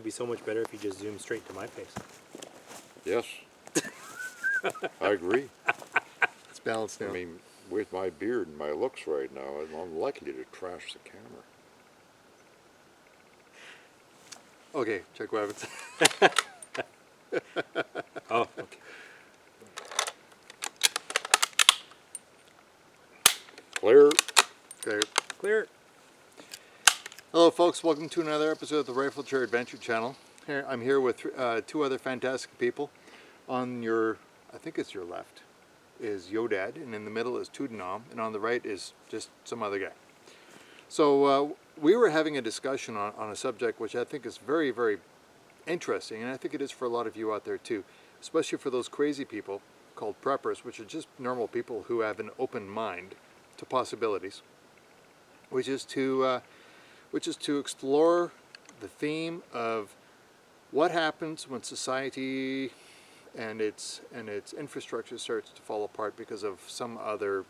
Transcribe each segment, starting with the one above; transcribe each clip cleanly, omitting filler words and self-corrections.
would be so much better if you just zoomed straight to my face. Yes. I agree. It's balanced now. I mean, with my beard and my looks right now, I'm unlikely to trash the camera. Okay, check weapons. Oh, okay. Clear. Okay. Clear. Hello, folks. Welcome to another episode of the Riflechair Adventure Channel. I'm here with two other fantastic people. On your, I think it's your left, is Yodad, and in the middle is Tudenom, and on the right is just some other guy. So we were having a discussion on a subject which I think is very, very interesting, and I think it is for a lot of you out there too, especially for those crazy people called preppers, which are just normal people who have an open mind to possibilities, which is to explore the theme of what happens when society and its infrastructure starts to fall apart because of some other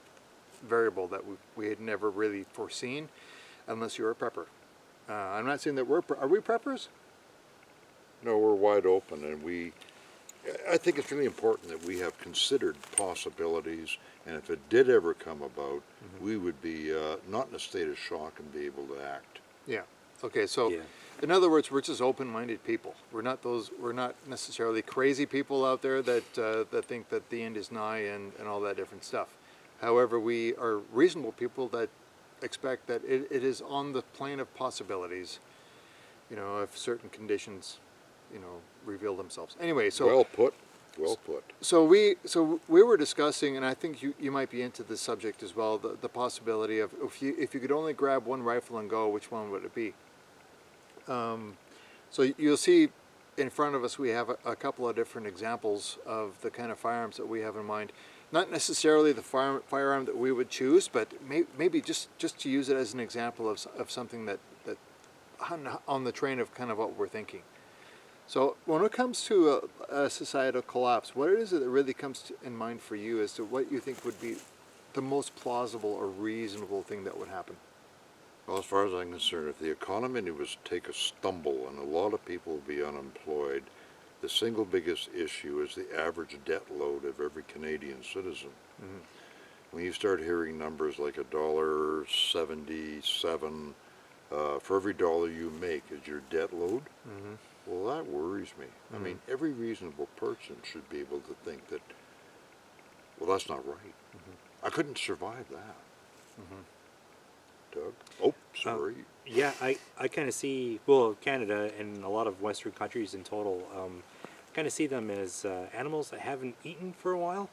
variable that we had never really foreseen, unless you're a prepper. I'm not saying that are we preppers? No, we're wide open, and I think it's really important that we have considered possibilities, and if it did ever come about, we would be not in a state of shock and be able to act. Yeah. Okay. So, Yeah. in other words, we're just open-minded people. We're not necessarily crazy people out there that think that the end is nigh and all that different stuff. However, we are reasonable people that expect that it is on the plane of possibilities. You know, if certain conditions, reveal themselves. Anyway, so Well put. Well put. So we were discussing, and I think you might be into this subject as well, the possibility of if you could only grab one rifle and go, which one would it be? So you'll see in front of us we have a couple of different examples of the kind of firearms that we have in mind. Not necessarily the firearm that we would choose, but maybe just to use it as an example of something that on the train of kind of what we're thinking. So when it comes to a societal collapse, what is it that really comes in mind for you as to what you think would be the most plausible or reasonable thing that would happen? Well, as far as I'm concerned, if the economy was to take a stumble and a lot of people would be unemployed, the single biggest issue is the average debt load of every Canadian citizen. Mm-hmm. When you start hearing numbers like $1.77 for every dollar you make is your debt load, Mm-hmm. well, that worries me. I mean, every reasonable person should be able to think that, well, that's not right. I couldn't survive that. Doug? Oh, sorry. Yeah, I kind of see, well, Canada and a lot of Western countries in total, kind of see them as animals that haven't eaten for a while.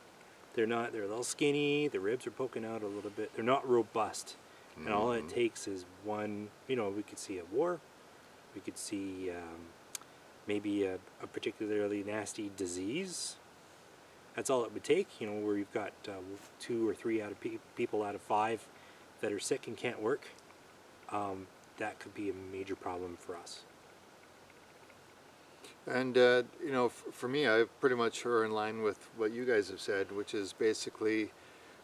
They're a little skinny, the ribs are poking out a little bit, they're not robust. And all it takes is one, we could see a war, we could see maybe a particularly nasty disease. That's all it would take, where you've got 2 or 3 people out of 5 that are sick and can't work. That could be a major problem for us. And, for me, I pretty much are in line with what you guys have said, which is basically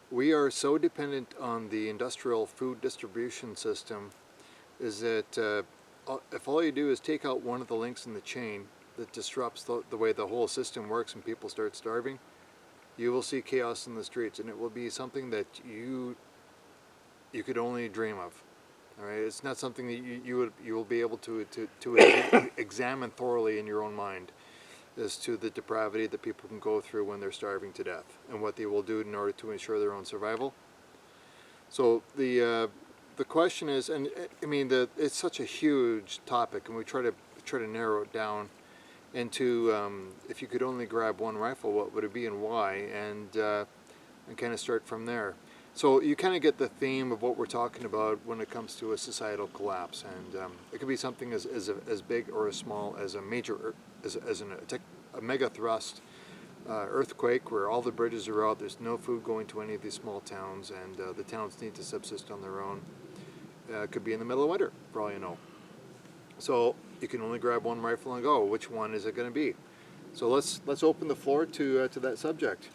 we are so dependent on the industrial food distribution system is that if all you do is take out one of the links in the chain that disrupts the way the whole system works and people start starving, you will see chaos in the streets, and it will be something that you could only dream of. All right, it's not something that you will be able to examine thoroughly in your own mind as to the depravity that people can go through when they're starving to death and what they will do in order to ensure their own survival. So the question is, and I mean, it's such a huge topic, and we try to narrow it down into if you could only grab one rifle, what would it be and why, and kind of start from there. So you kind of get the theme of what we're talking about when it comes to a societal collapse, and it could be something as big or as small as a major, a mega thrust earthquake where all the bridges are out, there's no food going to any of these small towns, and the towns need to subsist on their own. It could be in the middle of winter, for all you know. So you can only grab one rifle and go. Which one is it going to be? So let's open the floor to that subject.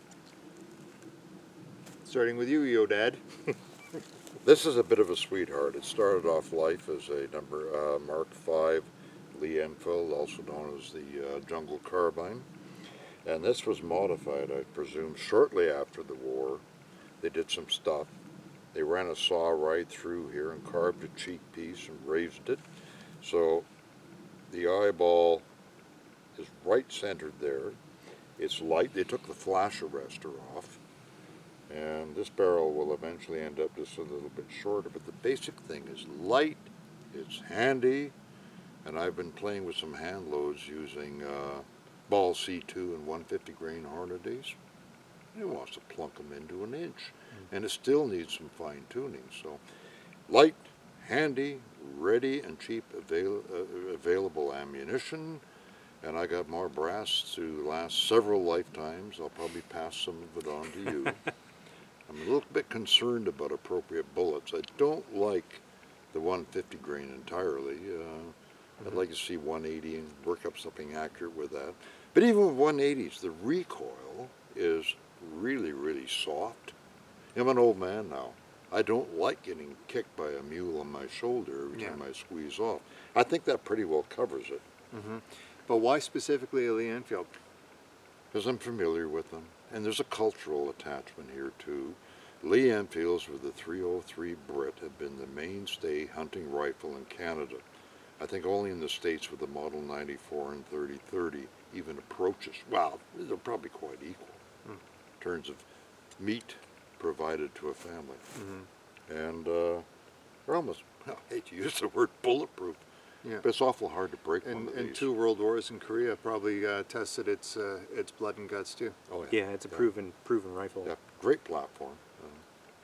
Starting with you, Yodad. This is a bit of a sweetheart. It started off life as a Mark V Lee Enfield, also known as the Jungle Carbine. And this was modified, I presume, shortly after the war. They did some stuff. They ran a saw right through here and carved a cheek piece and raised it. So the eyeball is right centered there. It's light. They took the flash arrestor off. And this barrel will eventually end up just a little bit shorter. But the basic thing is light, it's handy, and I've been playing with some hand loads using ball C2 and 150 grain Hornadies. It wants to plunk them into an inch, and it still needs some fine tuning. So light, handy, ready, and cheap available ammunition. And I got more brass to last several lifetimes. I'll probably pass some of it on to you. I'm a little bit concerned about appropriate bullets. I don't like the 150 grain entirely. I'd like to see 180 and work up something accurate with that. But even with 180s, the recoil is really, really soft. I'm an old man now. I don't like getting kicked by a mule on my shoulder every time I squeeze off. I think that pretty well covers it. But why specifically a Lee Enfield? Because I'm familiar with them. And there's a cultural attachment here too. Lee Enfields with the 303 Brit have been the mainstay hunting rifle in Canada. I think only in the States with the Model 94 and 3030 even approaches. Well, they're probably quite equal in terms of meat provided to a family. And they're almost, well, I hate to use the word bulletproof, but it's awful hard to break one of these. And 2 world wars in Korea probably tested its blood and guts too. Oh, Yeah, it's a proven rifle. Yeah, great platform.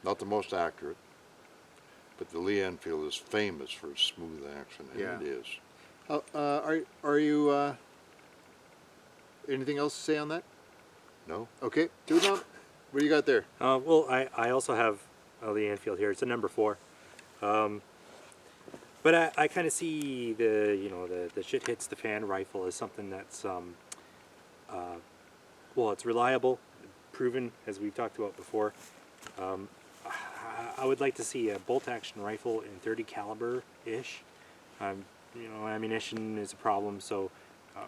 Not the most accurate, but the Lee Enfield is famous for its smooth action, and it is. Are you anything else to say on that? No? Okay, tune up. What do you got there? Well, I also have a Lee Enfield here. It's a number 4. But I kind of see the shit hits the fan rifle as something that's well, it's reliable, proven, as we've talked about before. I would like to see a bolt action rifle in 30 caliber ish. Ammunition is a problem, so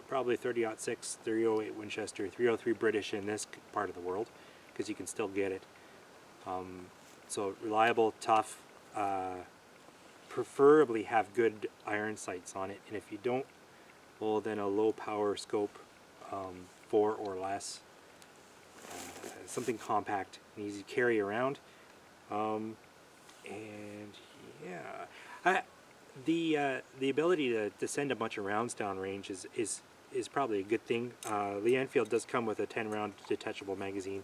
probably 30-06, 308 Winchester, 303 British in this part of the world, because you can still get it. So reliable, tough, preferably have good iron sights on it, and if you don't, well, then a low power scope, 4 or less, something compact and easy to carry around. And yeah, the ability to send a bunch of rounds downrange is probably a good thing. Lee Enfield does come with a 10-round detachable magazine.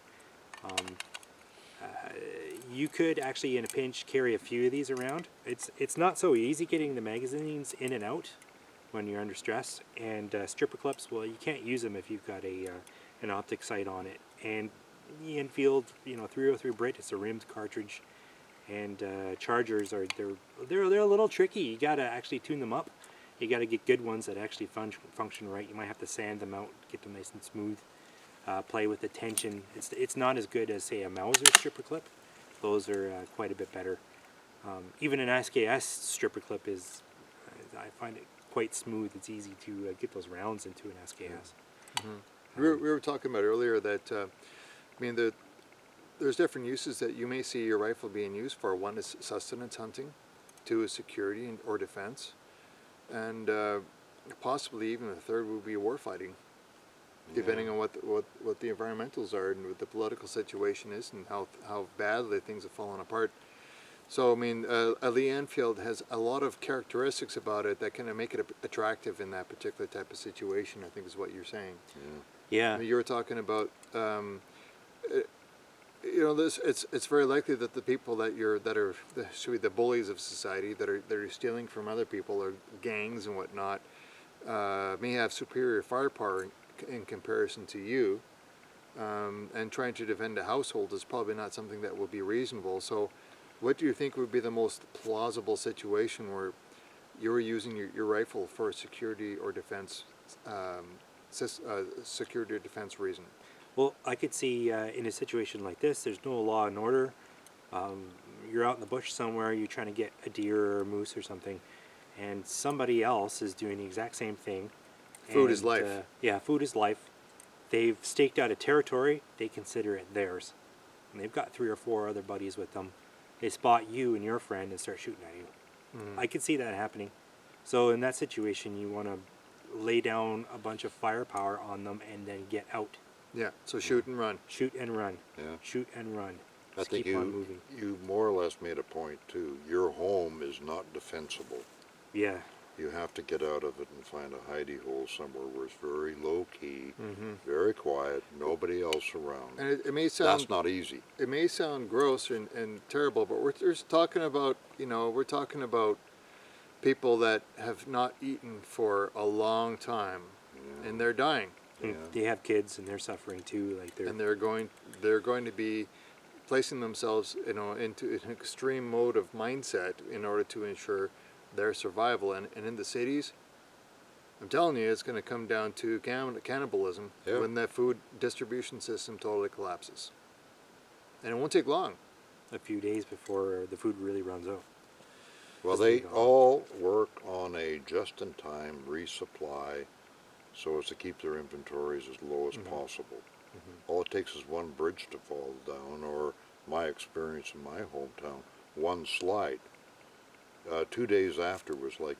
You could actually, in a pinch, carry a few of these around. It's not so easy getting the magazines in and out when you're under stress. And stripper clips, well, you can't use them if you've got an optic sight on it. And the Enfield, 303 Brit, it's a rimmed cartridge, and chargers they're a little tricky. You gotta actually tune them up. You gotta get good ones that actually function right. You might have to sand them out, get them nice and smooth. Play with the tension. It's not as good as, say, a Mauser stripper clip. Those are quite a bit better. Even an SKS stripper clip is, I find it quite smooth. It's easy to get those rounds into an SKS. We were talking about earlier that, there's different uses that you may see your rifle being used for. One is sustenance hunting, 2 is security or defense, and possibly even a third would be warfighting, depending on what the environmentals are and what the political situation is and how badly things have fallen apart. So, a Lee Enfield has a lot of characteristics about it that kind of make it attractive in that particular type of situation, I think is what you're saying. Yeah. You were talking about, it's very likely that the people that are the bullies of society that are stealing from other people, or gangs and whatnot, may have superior firepower in comparison to you, and trying to defend a household is probably not something that would be reasonable. So what do you think would be the most plausible situation where you're using your rifle for security or defense reason? Well, I could see in a situation like this, there's no law and order. You're out in the bush somewhere, you're trying to get a deer or a moose or something, and somebody else is doing the exact same thing. Food is And, life. Yeah, food is life. They've staked out a territory. They consider it theirs. And they've got 3 or 4 other buddies with them. They spot you and your friend and start shooting at you. I could see that happening. So in that situation, you want to lay down a bunch of firepower on them and then get out. Yeah, so shoot and run. Shoot and run. Yeah. Shoot and run. I Just think keep on moving. you more or less made a point too. Your home is not defensible. Yeah. You have to get out of it and find a hidey hole somewhere where it's very low key, very quiet, nobody else around. And it may sound That's not easy. it may sound gross and terrible, but we're just talking about, we're talking about people that have not eaten for a long time, and they're dying, And Yeah. they have kids and they're suffering too. Like and they're going to be placing themselves, into an extreme mode of mindset in order to ensure their survival. And in the cities, I'm telling you, it's going to come down to cannibalism Yeah. when that food distribution system totally collapses. And it won't take long. a few days before the food really runs out. Well, Just they be gone. all work on a just-in-time resupply so as to keep their inventories as low as possible. All it takes is one bridge to fall down, or my experience in my hometown, one slide. 2 days after was like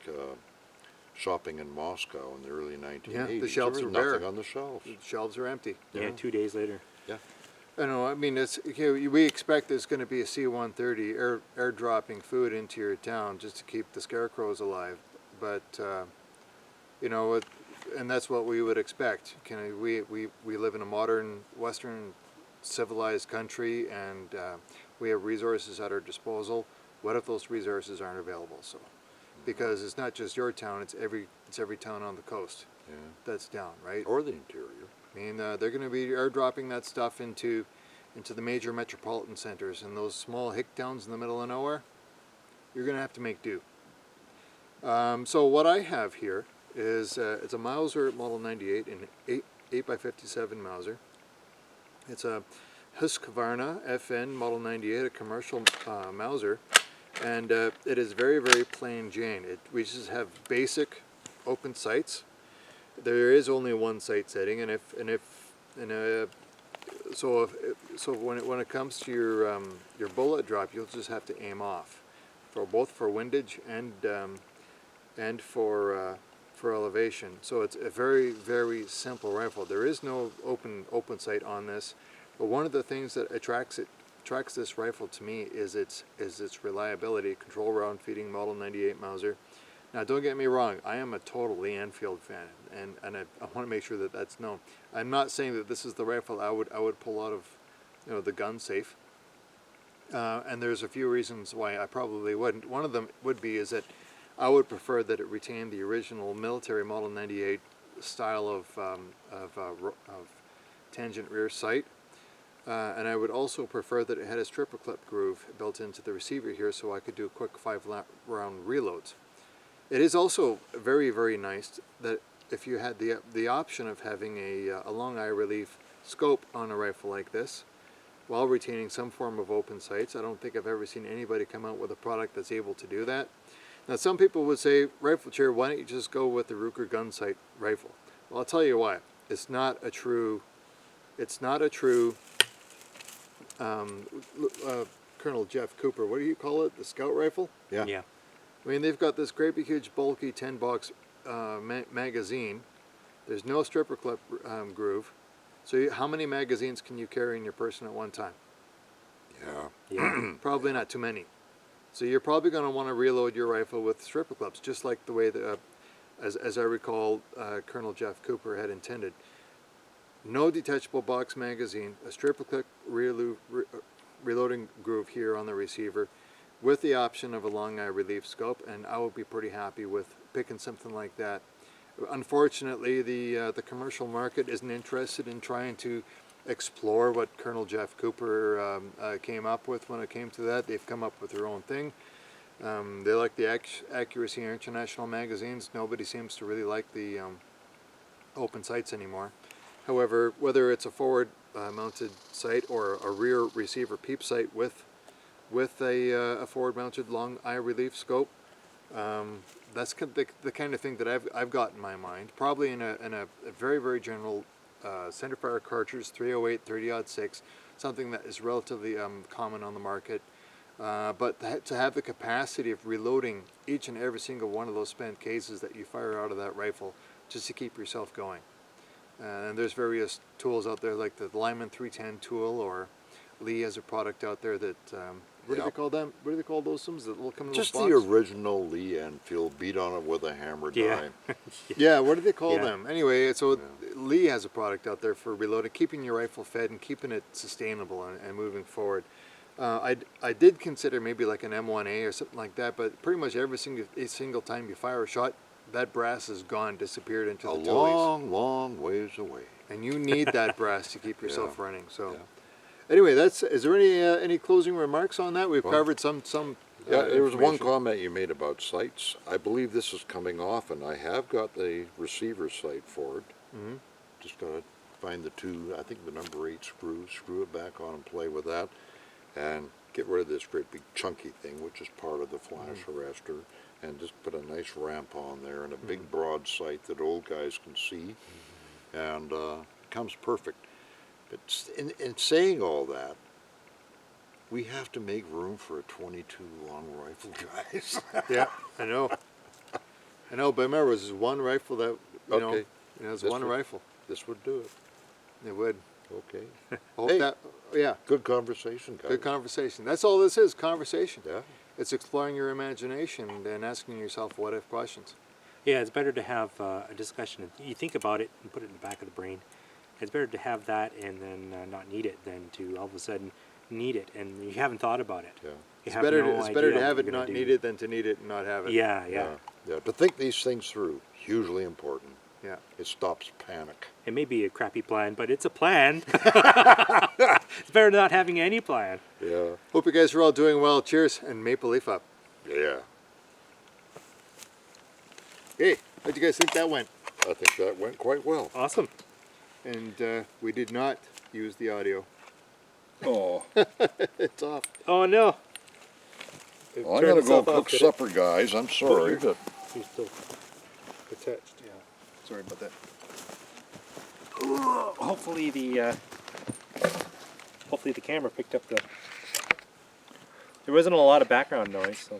shopping in Moscow in the early 1980s. the shelves there were was nothing bare. on the shelves. The shelves are empty. Yeah, 2 days later. Yeah. I know. I mean, we expect there's going to be a C-130 airdropping food into your town just to keep the scarecrows alive, but and that's what we would expect. We live in a modern, Western, civilized country, and we have resources at our disposal. What if those resources aren't available? So, because it's not just your town; it's every town on the coast Yeah. that's down, right? Or the interior. I mean, they're going to be airdropping that stuff into the major metropolitan centers, and those small hick towns in the middle of nowhere, you're going to have to make do. So what I have here is it's a Mauser Model 98 in 8x57 Mauser. It's a Husqvarna FN Model 98, a commercial Mauser, and it is very, very plain Jane. We just have basic open sights. There is only one sight setting, so when it comes to your bullet drop, you'll just have to aim off, for both for windage and for elevation. So it's a very, very simple rifle. There is no open sight on this, but one of the things that attracts this rifle to me is its reliability. Control round feeding Model 98 Mauser. Now, don't get me wrong, I am a total Lee Enfield fan, and I want to make sure that that's known. I'm not saying that this is the rifle I would pull out of the gun safe, and there's a few reasons why I probably wouldn't. One of them would be is that I would prefer that it retained the original military Model 98 style of tangent rear sight, and I would also prefer that it had a stripper clip groove built into the receiver here, so I could do quick 5-round reloads. It is also very, very nice that if you had the option of having a long eye relief scope on a rifle like this, while retaining some form of open sights. I don't think I've ever seen anybody come out with a product that's able to do that. Now, some people would say, Riflechair, why don't you just go with the Ruger gun sight rifle? Well, I'll tell you why. It's not a true Colonel Jeff Cooper, what do you call it? The scout rifle? Yeah. Yeah. I mean, they've got this great big huge bulky 10-box magazine. There's no stripper clip groove. So how many magazines can you carry in your person at one time? Yeah. Yeah. Probably not too many. So you're probably going to want to reload your rifle with stripper clips, just like the way that, as I recall, Colonel Jeff Cooper had intended. No detachable box magazine, a stripper clip reloading groove here on the receiver, with the option of a long eye relief scope, and I would be pretty happy with picking something like that. Unfortunately, the commercial market isn't interested in trying to explore what Colonel Jeff Cooper came up with when it came to that. They've come up with their own thing. They like the accuracy in international magazines. Nobody seems to really like the open sights anymore. However, whether it's a forward mounted sight or a rear receiver peep sight with a forward mounted long eye relief scope, That's the kind of thing that I've got in my mind. Probably in a very, very general centerfire cartridge, 308, 30-06, something that is relatively common on the market. But to have the capacity of reloading each and every single one of those spent cases that you fire out of that rifle just to keep yourself going. And there's various tools out there like the Lyman 310 tool, or Lee has a product out there that, what do they call them? What do they call those ones that will come in Just those the box? original Lee Enfield, beat on it with a hammer Yeah. dime. Yeah, what do they call Yeah. them? Anyway, so Lee has a product out there for reloading, keeping your rifle fed and keeping it sustainable and moving forward. I did consider maybe like an M1A or something like that, but pretty much every single time you fire a shot, that brass is gone, disappeared into A the tulies. long, long ways away. And you need that brass to keep yourself running. So, Yeah. anyway, is there any closing remarks on that? We've covered some. Yeah, there was one information. comment you made about sights. I believe this is coming off, and I have got the receiver sight for it. Mm-hmm. Just gotta find the two, I think the number 8 screws, screw it back on and play with that, and get rid of this great big chunky thing, which is part of the flash arrestor, and just put a nice ramp on there and a big broad sight that old guys can see, and it comes perfect. But in saying all that, we have to make room for a 22 long rifle, guys. Yeah, I know. I know, but remember, this is one rifle that Okay. it's This one would- rifle. This would do it. It would. Okay. I hope Hey. that. Yeah, Good conversation, guys. good conversation. That's all this is, conversation. Yeah. It's exploring your imagination and asking yourself what-if questions. Yeah, it's better to have a discussion. You think about it and put it in the back of the brain. It's better to have that and then not need it than to all of a sudden need it and you haven't thought about it. Yeah. You It's have better. no It's better idea to have what it you're gonna not do. need it than to need it and not have it. Yeah. Yeah. To think these things through, hugely important. Yeah. It stops panic. It may be a crappy plan, but it's a plan. It's better than not having any plan. Yeah. Hope you guys are all doing well. Cheers and maple leaf up. Yeah. Hey, how'd you guys think that went? I think that went quite well. Awesome. And we did not use the audio. Oh. It's off. Oh no. I'm gonna go cook supper, guys. I'm sorry, but You're still Attached. Yeah. Sorry about that. hopefully the camera picked up the. There wasn't a lot of background noise, so.